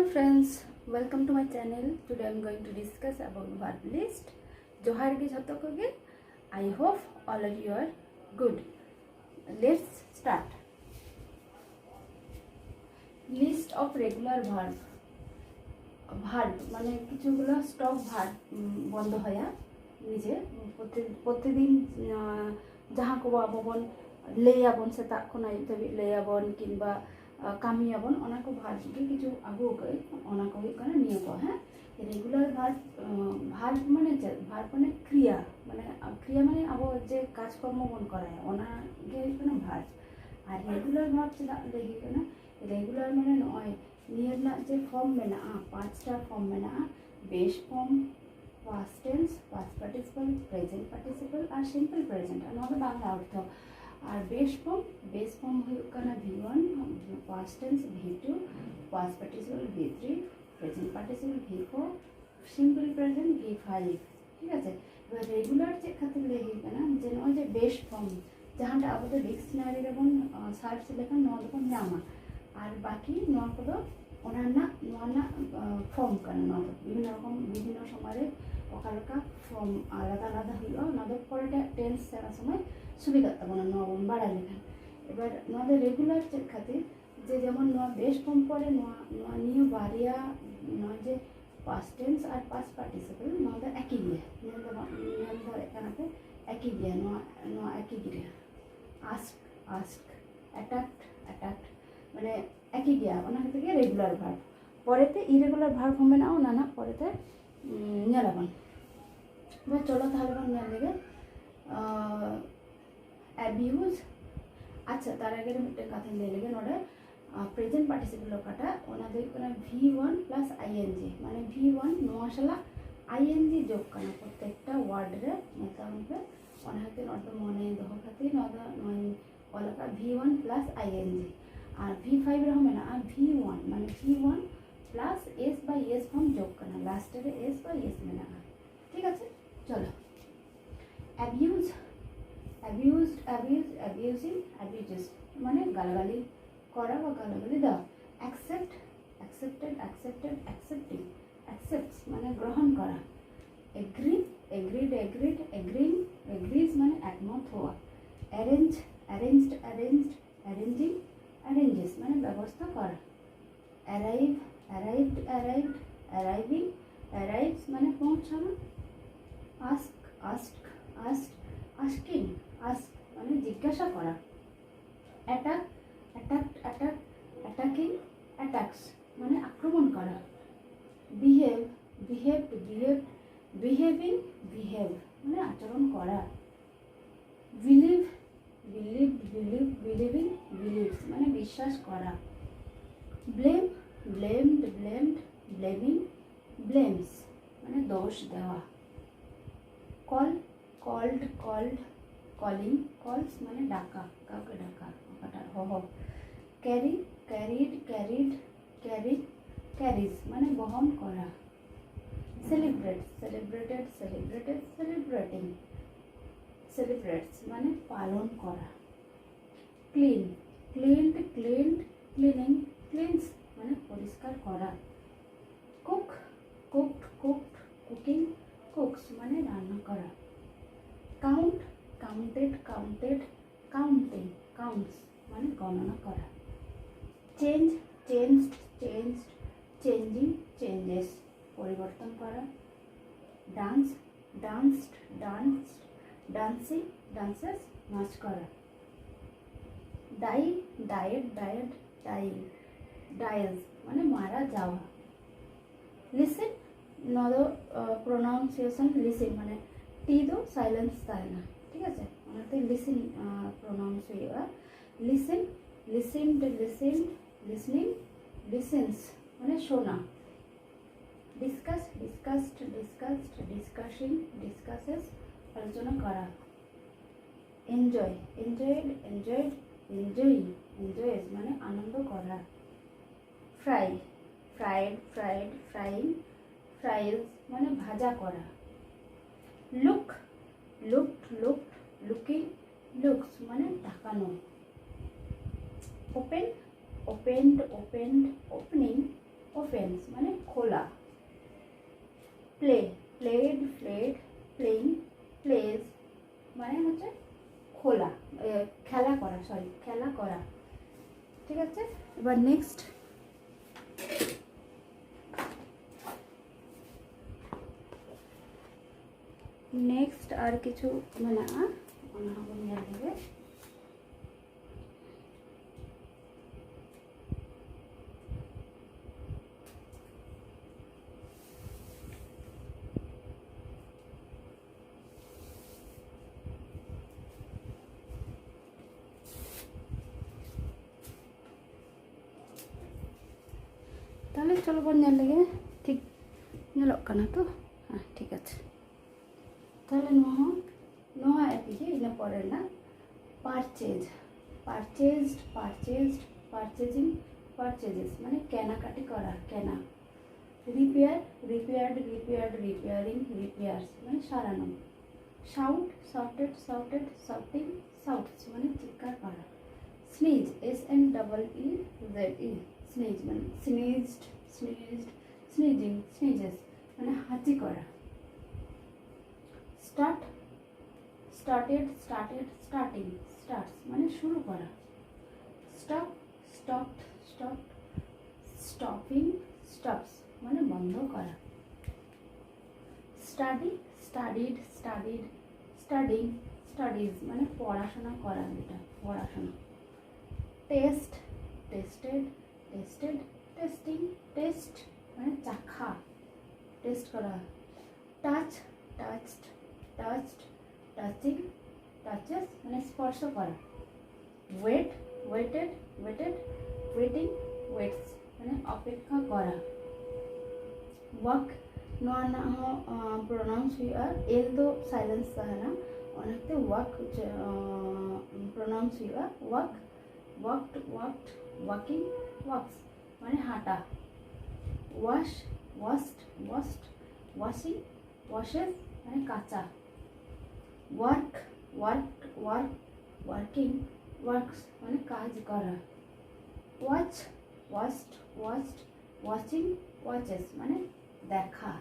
Hello friends, welcome to my channel. Today I am going to discuss about verb list. Johar ge jhato koge. I hope all of you are good. Let's start. List of regular verb. Verb মানে কিছুগুলো stock verb বন্ধ হয়া নিজে প্রতিদিন যাহা কব আবন লেয়াবন সেতাক খনাই তবে লেয়াবন কিংবা কামিয়াবন অনা को भार्ब के কিছু আগু কই অনা কই কারণে নিয়ে কো হ্যাঁ রেগুলার ভার্ব ভার্ব মানে ক্রিয়া মানে আবো যে কাজকর্ম বন করায় অনা গে কোনো ভার্ব আর রেগুলার ভার্ব যেটা দেখি কেন রেগুলার মানে নয় নিয়ে না যে ফর্ম মেনা পাঁচটা ফর্ম মেনা base form past tense past participle present participle আর সিম্পল প্রেজেন্ট আর নয় বাংলা অর্থ আর বেস ফর্ম হয়ে কানা v1 past tense v2 past participle v3 present participle v4 simple present v5 ঠিক আছে এবার রেগুলার যে খাতির লেগে কানা যে নয় যে বেস ফর্ম যাহাটা আমাদের ডিকশনারি এবং সার্চ লেখা নয় কোন জামা আর বাকি নয় কত ওনার ফর্ম কানা নয় বিভিন্ন রকম বিভিন্ন সময়ে ওখানকার ফর্ম আলাদা আলাদা হইল নদের পরে টেন্স সেরা সময় সুবিধা তখন নবম বাড়া লেখা এবার নদের রেগুলার চেক খাতির যে যেমন নোয়া বেস ফর্ম পরে নোয়া নিয়ে বাড়িয়া নয় যে পাস্ট টেন্স আর পাস্ট পার্টিসিপল নদের একই গিয়ে ধর এখানে একই গিয়ে নোয়া একই গিয়ে আস্ক অ্যাটাক্ট মানে একই গিয়া ওনার থেকে রেগুলার ভার্ব পরেতে ইরেগুলার ভার্ব হবে না না পরেতে নেলাবান এবার চলো তাহলে নেলে অ্যাবিউজ আচ্ছা তার আগে একটা কথা লেগে নোডে প্রেজেন্ট পার্টিসিপল কাটা ওনাদের কোনো v1 প্লাস আইএনজি মানে v1 নোয়াশালা আইএনজি যোগ কানা প্রত্যেকটা ওয়ার্ডরে নেতাকে ওনাকে নট মনে দহ খাতি নদ নয় ওলাকা v1 প্লাস আইএনজি আর v5 রহমে না আর v1 মানে v1 plus S by S form যোগ কানা লাস্টের এস বাই এস মেনা ঠিক আছে চলো অ্যাবিউজিং মানে গালাগালি করা বা গালাগালি দেওয়া অ্যাকসেপ্টস মানে গ্রহণ করা এগ্রিজ মানে একমত হওয়া অ্যারেঞ্জেস মানে ব্যবস্থা করা অ্যারাইভস মানে পৌঁছানো আস্কিং মানে জিজ্ঞাসা করা অ্যাটাক্স মানে আক্রমণ করা বিহেভ মানে আচরণ করা বিলিভস মানে বিশ্বাস করা ব্লেমস মানে দোষ দেওয়া কলস মানে ডাকা কাউকে ডাকা ক্যারিজ মানে বহন করা সেলিব্রেটস মানে পালন করা ক্লিনস মানে পরিষ্কার করা কুকস মানে রান্না করা কাউন্টস মানে গণনা করা চেঞ্জেস পরিবর্তন করা ডান্সেস নাচ করা ডায়েলস মানে মারা যাওয়া লিসেন প্রোনাউন্সিয়েশন লিসেন মানে টি দো সাইলেন্স তাই না ঠিক আছে ওনাতে লিসেন প্রোনাউন্স হইবা লিসেন্স মানে শোনা ডিসকাসেস আলোচনা করা এনজয়েস মানে আনন্দ করা ফ্রাইজ মানে ভাজা করা লুকস মানে তাকানো ওপেনিং ওপেন্স মানে খোলা, play, played, played, playing, plays মানে হচ্ছে খোলা, খেলা করা, সরি খেলা করা। ঠিক আছে, এবার নেক্সট আর কিছু মানে দেবে। তাহলে চলো বোন ᱧᱮᱞ ᱞᱮᱜᱮ ᱴᱷᱤᱠ ᱧᱮᱞᱚᱜ ᱠᱟᱱᱟ ᱛᱚ, ᱦᱮᱸ ᱴᱷᱤक আছে। তাহলে নোহা একই যে ইনা পরে না purchase, purchased, purchased, purchasing, purchases মানে কেনাকাটি করা, কেনা। Repair, repaired, repaired, repairing, repairs মানে সারানো। Shout, shouted, shouted, shouting, shouts মানে চিৎকার করা। স্নিজ, SNEEZE, স্নিজ মানে স্নিজড, স্নিজড, স্নিজিং, স্নিজেস মানে হাঁচি করা। Start, started, started, starting, starts মানে শুরু করা। Stop, stopped, stopped, stopping, stops মানে বন্ধ করা। Study, studied, studied, studying, studies মানে পড়াশোনা করা, এটা পড়াশোনা। Taste, tasted, tasted, tasting, taste মানে চাখা, টেস্ট করা। Touch, touched, touched, touching, touches মানে স্পর্শ করা। Wait, waited, waited, waiting, waits মানে অপেক্ষা করা। ওয়াক, नोआ ना हो प्रोनाउंस हुआ, एल दो साइलेंस तहना ओनाते वाक प्रोनाउंस हुआ। वाक, वाक्ड, वाक्ड, वाकिंग, वाक्स माने Hata. Wash, washed, washed, washing, washes माने काचा। Work, work, work, working, works माने काज करा। Watch, watched, watched, watching, watches माने देखा।